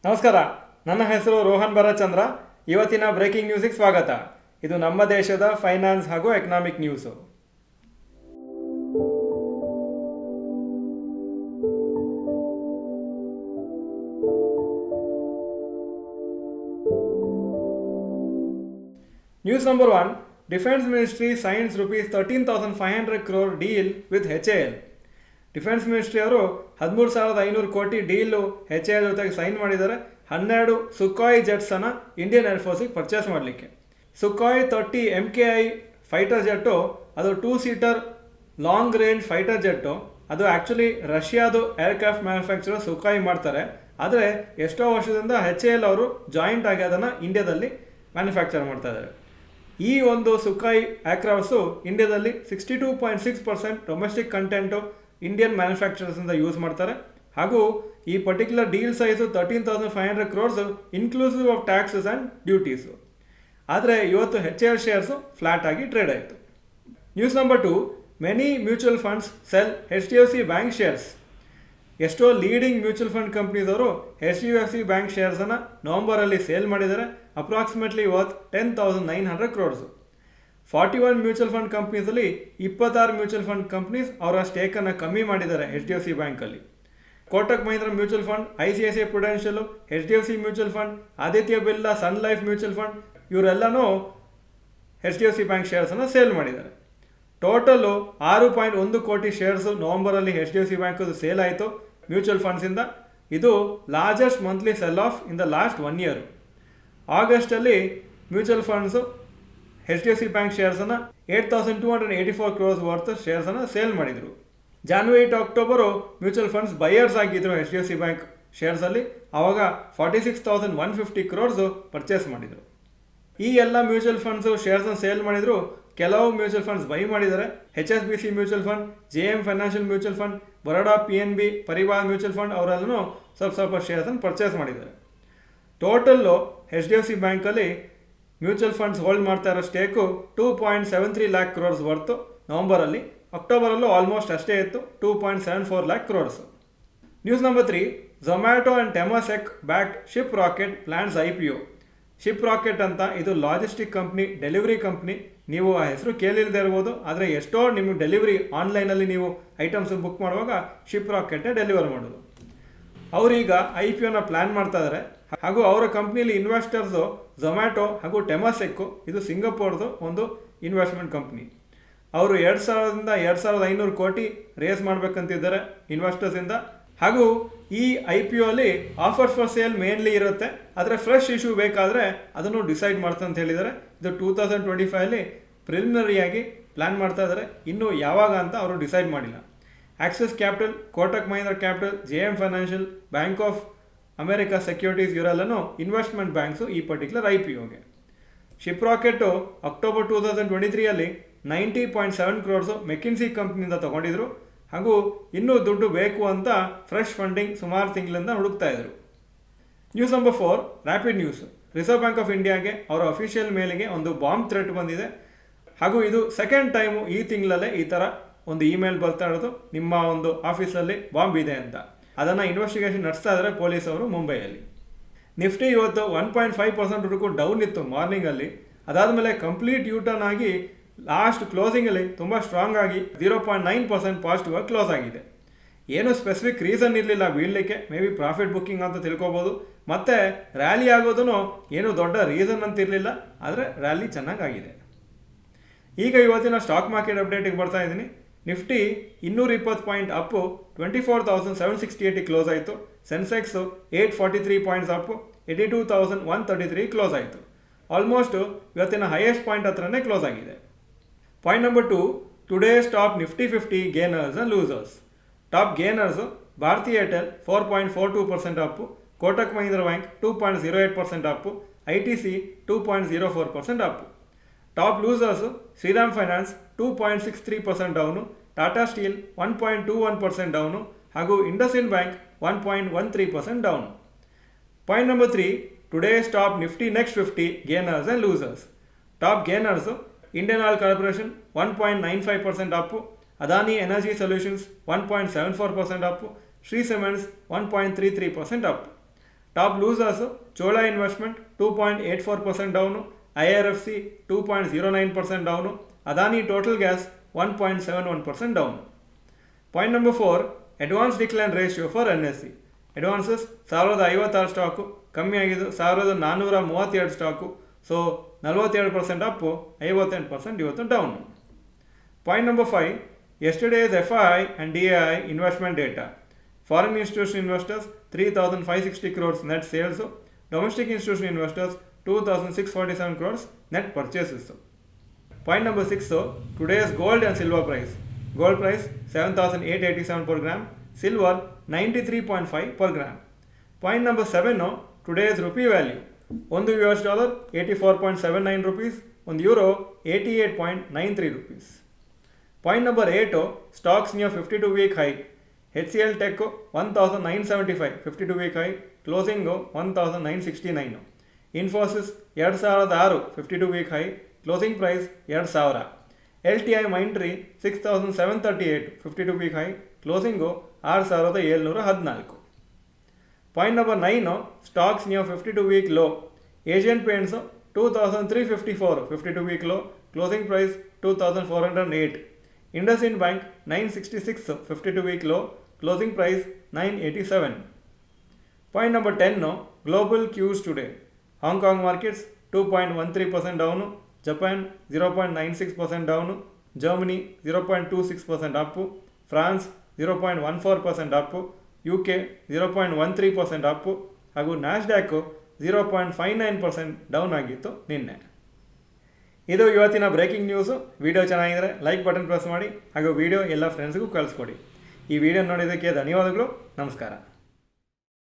ನಮಸ್ಕಾರ, ನನ್ನ ಹೆಸರು ರೋಹನ್ ಭರತ್ಚಂದ್ರ. ಇವತ್ತಿನ ಬ್ರೇಕಿಂಗ್ ನ್ಯೂಸಿಗೆ ಸ್ವಾಗತ. ಇದು ನಮ್ಮ ದೇಶದ ಫೈನಾನ್ಸ್ ಹಾಗೂ economic news. News number 1. Defence ministry science ₹13,500 crore deal with HAL. Defence ministry ಅವರು 13,500 ಕೋಟಿ ಡೀಲು HAL ಜೊತೆಗೆ ಸೈನ್ ಮಾಡಿದ್ದಾರೆ. 12 ಸುಖಾಯ್ ಜೆಟ್ಸನ್ನು ಇಂಡಿಯನ್ ಏರ್ಫೋರ್ಸಿಗೆ ಪರ್ಚೇಸ್ ಮಾಡಲಿಕ್ಕೆ. ಸುಖಾಯ್ 30 MKI ಫೈಟರ್ ಜೆಟ್ಟು, ಅದು 2 seater long range fighter jet. ಅದು ಆ್ಯಕ್ಚುಲಿ ರಷ್ಯಾದು ಏರ್ಕ್ರಾಫ್ಟ್ ಮ್ಯಾನುಫ್ಯಾಕ್ಚರರ್ ಸುಖಾಯ್ ಮಾಡ್ತಾರೆ. ಆದರೆ ಎಷ್ಟೋ ವರ್ಷದಿಂದ HAL ಅವರು ಜಾಯಿಂಟ್ ಆಗಿ ಅದನ್ನು ಇಂಡಿಯಾದಲ್ಲಿ ಮ್ಯಾನುಫ್ಯಾಕ್ಚರ್ ಮಾಡ್ತಾ ಇದ್ದಾರೆ. ಈ ಒಂದು ಸುಖಾಯ್ ಏರ್ಕ್ರಾಫ್ಟ್ಸು ಇಂಡಿಯಾದಲ್ಲಿ 62.6% ಡೊಮೆಸ್ಟಿಕ್ ಕಂಟೆಂಟು ಇಂಡಿಯನ್ ಮ್ಯಾನುಫ್ಯಾಕ್ಚರರ್ಸಿಂದ ಯೂಸ್ ಮಾಡ್ತಾರೆ. ಹಾಗೂ ಈ particular deal size 13,500 crores inclusive of taxes and duties. ಆದರೆ ಇವತ್ತು HAL ಶೇರ್ಸು ಫ್ಲಾಟ್ ಆಗಿ ಟ್ರೇಡ್ ಆಯಿತು. News number 2. Many mutual funds sell HDFC bank shares. ಎಷ್ಟೋ ಲೀಡಿಂಗ್ ಮ್ಯೂಚುವಲ್ ಫಂಡ್ ಕಂಪ್ನೀದವರು HDFC ಬ್ಯಾಂಕ್ ಶೇರ್ಸನ್ನು ನವಂಬರಲ್ಲಿ ಸೇಲ್ ಮಾಡಿದ್ದಾರೆ. Approximately worth 10,900 crores. 41 mutual fund ಕಂಪ್ನೀಸಲ್ಲಿ 26 ಮ್ಯೂಚುವಲ್ ಫಂಡ್ ಕಂಪ್ನೀಸ್ ಅವರ ಸ್ಟೇಕನ್ನು ಕಮ್ಮಿ ಮಾಡಿದ್ದಾರೆ HDFC ಬ್ಯಾಂಕಲ್ಲಿ. Kotak Mahindra mutual fund, ICICI prudential, HDFC mutual fund, Aditya Birla, sun life mutual fund ಇವರೆಲ್ಲನೂ HDFC ಬ್ಯಾಂಕ್ ಶೇರ್ಸನ್ನು ಸೇಲ್ ಮಾಡಿದ್ದಾರೆ. ಟೋಟಲು 6.1 ಕೋಟಿ ಶೇರ್ಸು ನವಂಬರಲ್ಲಿ HDFC ಬ್ಯಾಂಕದು ಸೇಲ್ ಆಯಿತು ಮ್ಯೂಚುವಲ್ ಫಂಡ್ಸಿಂದ. ಇದು largest monthly sell of in the last 1 year. ಆಗಸ್ಟಲ್ಲಿ ಮ್ಯೂಚುವಲ್ ಫಂಡ್ಸು HDFC ಬ್ಯಾಂಕ್ ಶೇರ್ಸನ್ನು 8,284 crores ವರ್ತ್ ಶೇರ್ಸನ್ನು ಸೇಲ್ ಮಾಡಿದರು. January to October mutual funds buyers ಆಗಿದ್ದರು HDFC ಬ್ಯಾಂಕ್ ಶೇರ್ಸಲ್ಲಿ. ಆವಾಗ 46,150 crores ಪರ್ಚೇಸ್ ಮಾಡಿದರು. ಈ ಎಲ್ಲ ಮ್ಯೂಚುವಲ್ ಫಂಡ್ಸು ಶೇರ್ಸನ್ನು ಸೇಲ್ ಮಾಡಿದರು. ಕೆಲವು ಮ್ಯೂಚುವಲ್ ಫಂಡ್ಸ್ ಬೈ ಮಾಡಿದ್ದಾರೆ. HSBC mutual fund, JM financial mutual fund, Baroda PNB, Parivar mutual fund ಅವರೆಲ್ಲನೂ ಸ್ವಲ್ಪ ಶೇರ್ಸನ್ನು ಪರ್ಚೇಸ್ ಮಾಡಿದ್ದಾರೆ. ಟೋಟಲ್ಲು HDFC ಬ್ಯಾಂಕಲ್ಲಿ ಮ್ಯೂಚುವಲ್ ಫಂಡ್ಸ್ ಹೋಲ್ಡ್ ಮಾಡ್ತಾ ಇರೋ ಸ್ಟೇಕು 2.73 lakh crores ವರ್ತು ನವಂಬರಲ್ಲಿ. ಅಕ್ಟೋಬರಲ್ಲೂ ಆಲ್ಮೋಸ್ಟ್ ಅಷ್ಟೇ ಇತ್ತು, 2.74 lakh crores. News number 3. Zomato and Temasek backed Shiprocket plans IPO. Shiprocket ಅಂತ ಇದು ಲಾಜಿಸ್ಟಿಕ್ ಕಂಪ್ನಿ, ಡೆಲಿವರಿ ಕಂಪ್ನಿ. ನೀವು ಆ ಹೆಸರು ಕೇಳಿಲ್ಲದೆ ಇರ್ಬೋದು, ಆದರೆ ಎಷ್ಟೋ ನಿಮಗೆ ಡೆಲಿವರಿ ಆನ್ಲೈನಲ್ಲಿ ನೀವು ಐಟಮ್ಸ್ ಬುಕ್ ಮಾಡುವಾಗ ಶಿಪ್ ರಾಕೆಟೇ ಡೆಲಿವರ್ ಮಾಡೋದು. ಅವರೀಗ IPOನ ಪ್ಲ್ಯಾನ್ ಮಾಡ್ತಾ ಇದ್ದಾರೆ. ಹಾಗೂ ಅವರ ಕಂಪ್ನಿಯಲ್ಲಿ ಇನ್ವೆಸ್ಟರ್ಸು ಝೊಮ್ಯಾಟೊ ಹಾಗೂ ಟೆಮಾಸೆಕ್ಕು, ಇದು ಸಿಂಗಪೂರ್ದು ಒಂದು ಇನ್ವೆಸ್ಟ್ಮೆಂಟ್ ಕಂಪ್ನಿ. ಅವರು 2,000ರಿಂದ 2,500 ಕೋಟಿ ರೇಸ್ ಮಾಡಬೇಕಂತಿದ್ದಾರೆ ಇನ್ವೆಸ್ಟರ್ಸಿಂದ. ಹಾಗೂ ಈ IPO ಅಲ್ಲಿ ಆಫರ್ಸ್ ಫಾರ್ ಸೇಲ್ ಮೇನ್ಲಿ ಇರುತ್ತೆ, ಆದರೆ ಫ್ರೆಶ್ ಇಶ್ಯೂ ಬೇಕಾದರೆ ಅದನ್ನು ಡಿಸೈಡ್ ಮಾಡ್ತಾ ಅಂತ ಹೇಳಿದ್ದಾರೆ. ಇದು 2025 ಪ್ರಿಲಿಮಿನರಿಯಾಗಿ ಪ್ಲ್ಯಾನ್ ಮಾಡ್ತಾ ಇದ್ದಾರೆ. ಇನ್ನೂ ಯಾವಾಗ ಅಂತ ಅವರು ಡಿಸೈಡ್ ಮಾಡಿಲ್ಲ. Axis capital, Kotak Mahindra capital, JM financial, bank of America securities ಇವರೆಲ್ಲನೂ ಇನ್ವೆಸ್ಟ್ಮೆಂಟ್ ಬ್ಯಾಂಕ್ಸು ಈ ಪರ್ಟಿಕ್ಯುಲರ್ IPOಗೆ. Shiprocket October 2023 90.7 crores McKinsey ಕಂಪ್ನಿಯಿಂದ ತೊಗೊಂಡಿದ್ರು. ಹಾಗೂ ಇನ್ನೂ ದುಡ್ಡು ಬೇಕು ಅಂತ ಫ್ರೆಶ್ ಫಂಡಿಂಗ್ ಸುಮಾರು ತಿಂಗಳಿಂದ ಹುಡುಕ್ತಾ ಇದ್ರು. News number 4. Rapid news. Reserve bank of ಇಂಡಿಯಾಗೆ ಅವರ ಅಫಿಷಿಯಲ್ ಮೇಲಿಗೆ ಒಂದು ಬಾಂಬ್ ಥ್ರೆಟ್ ಬಂದಿದೆ. ಹಾಗೂ ಇದು ಸೆಕೆಂಡ್ ಟೈಮು ಈ ತಿಂಗಳಲ್ಲೇ ಈ ಥರ ಒಂದು ಇಮೇಲ್ ಬರ್ತಾ ಇರೋದು, ನಿಮ್ಮ ಒಂದು ಆಫೀಸಲ್ಲಿ ಬಾಂಬ್ ಇದೆ ಅಂತ. ಅದನ್ನು ಇನ್ವೆಸ್ಟಿಗೇಷನ್ ನಡೆಸ್ತಾ ಇದ್ದಾರೆ ಪೊಲೀಸವರು ಮುಂಬೈಯಲ್ಲಿ. ನಿಫ್ಟಿ ಇವತ್ತು 1.5% ಡೌನ್ ಇತ್ತು ಮಾರ್ನಿಂಗಲ್ಲಿ. ಅದಾದಮೇಲೆ ಕಂಪ್ಲೀಟ್ ಯೂಟರ್ನ್ ಆಗಿ ಲಾಸ್ಟ್ ಕ್ಲೋಸಿಂಗಲ್ಲಿ ತುಂಬ ಸ್ಟ್ರಾಂಗ್ ಆಗಿ 0.9% ಪಾಸಿಟಿವ್ ಆಗಿ ಕ್ಲೋಸ್ ಆಗಿದೆ. ಏನು ಸ್ಪೆಸಿಫಿಕ್ ರೀಸನ್ ಇರಲಿಲ್ಲ ಬೀಳಲಿಕ್ಕೆ, ಮೇ ಬಿ ಪ್ರಾಫಿಟ್ ಬುಕ್ಕಿಂಗ್ ಅಂತ ತಿಳ್ಕೊಬೋದು. ಮತ್ತು ರ್ಯಾಲಿ ಆಗೋದೂ ಏನು ದೊಡ್ಡ ರೀಸನ್ ಅಂತ ಇರಲಿಲ್ಲ, ಆದರೆ ರ್ಯಾಲಿ ಚೆನ್ನಾಗಾಗಿದೆ. ಈಗ ಇವತ್ತಿನ ಸ್ಟಾಕ್ ಮಾರ್ಕೆಟ್ ಅಪ್ಡೇಟಿಗೆ ಬರ್ತಾ ಇದ್ದೀನಿ. ನಿಫ್ಟಿ 220 ಪಾಯಿಂಟ್ ಅಪ್ಪು 24,768 ಕ್ಲೋಸ್ ಆಯಿತು. ಸೆನ್ಸೆಕ್ಸು 843 ಪಾಯಿಂಟ್ಸ್ ಅಪ್ಪು 82,133 ಕ್ಲೋಸ್ ಆಯಿತು. ಆಲ್ಮೋಸ್ಟು ಇವತ್ತಿನ ಹೈಯೆಸ್ಟ್ ಪಾಯಿಂಟ್ ಹತ್ರನೇ ಕ್ಲೋಸ್ ಆಗಿದೆ. Point number 2. Today's top Nifty 50 gainers and losers. Top gainers Bharti Airtel 4.42% up, Kotak Mahindra bank 2.08% up, ITC 2.04% up. Top losers Shriram finance 2.63% down, Tata steel 1.21% down ಹಾಗೂ IndusInd bank 1.13% down. Point number 3. Today's top Nifty next 50 gainers and losers. Top gainers Indian oil corporation 1.95% up, Adani energy solutions 1.74% up, Shree cements 1.33% up. Top losers Chola investment 2.84% down, IRFC 2.09% down, Adani total gas 1.71% down. Point number 4, advance decline ratio for NSE. Advances 1056 stock, ಕಮ್ಮಿ ಆಗಿದ್ದು 1432 stock. So 42% up, 58% ಇವತ್ತು down. Point number 5, yesterday's FII and DAI investment data. Foreign institutional investors 3,560 crores net sales, domestic institutional investors 2,647 crores net purchases. Point number 6, today's gold and silver price. Gold price 7,887 per gram, silver 93.5 per gram. Point number 7, today's rupee value. ಒಂದು $, 84.79 rupees, ಒಂದು euro 88.93 rupees. Point number 8, stocks near 52-week high. HCL Tech 1,975 52-week high, closing 1,969. Infosys 2006 52-week high, closing price 2000. LTI Mindtree 6,738 52-week high, closing 6,714. Point number 9, stocks near 52-week low. Asian Paints 2,354 52-week low, closing price 2,408. IndusInd Bank 966 52-week low, closing price 987. Point number 10, global cues today. Hong Kong markets 2.13% down, Japan 0.96% down, Germany 0.26% up, France 0.14% up, UK 0.13% up, ಹಾಗೂ Nasdaq 0.59% down ಆಗಿತ್ತು ನಿನ್ನೆ. ಇದು ಇವತ್ತಿನ breaking news. Video ಚೆನ್ನಾಗಿದ್ದರೆ like button press ಮಾಡಿ ಹಾಗೂ video ಎಲ್ಲ ಫ್ರೆಂಡ್ಸ್ಗೂ ಕಳಿಸ್ಕೊಡಿ. ಈ ವಿಡಿಯೋ ನೋಡಿದ್ದಕ್ಕೆ ಧನ್ಯವಾದಗಳು. ನಮಸ್ಕಾರ.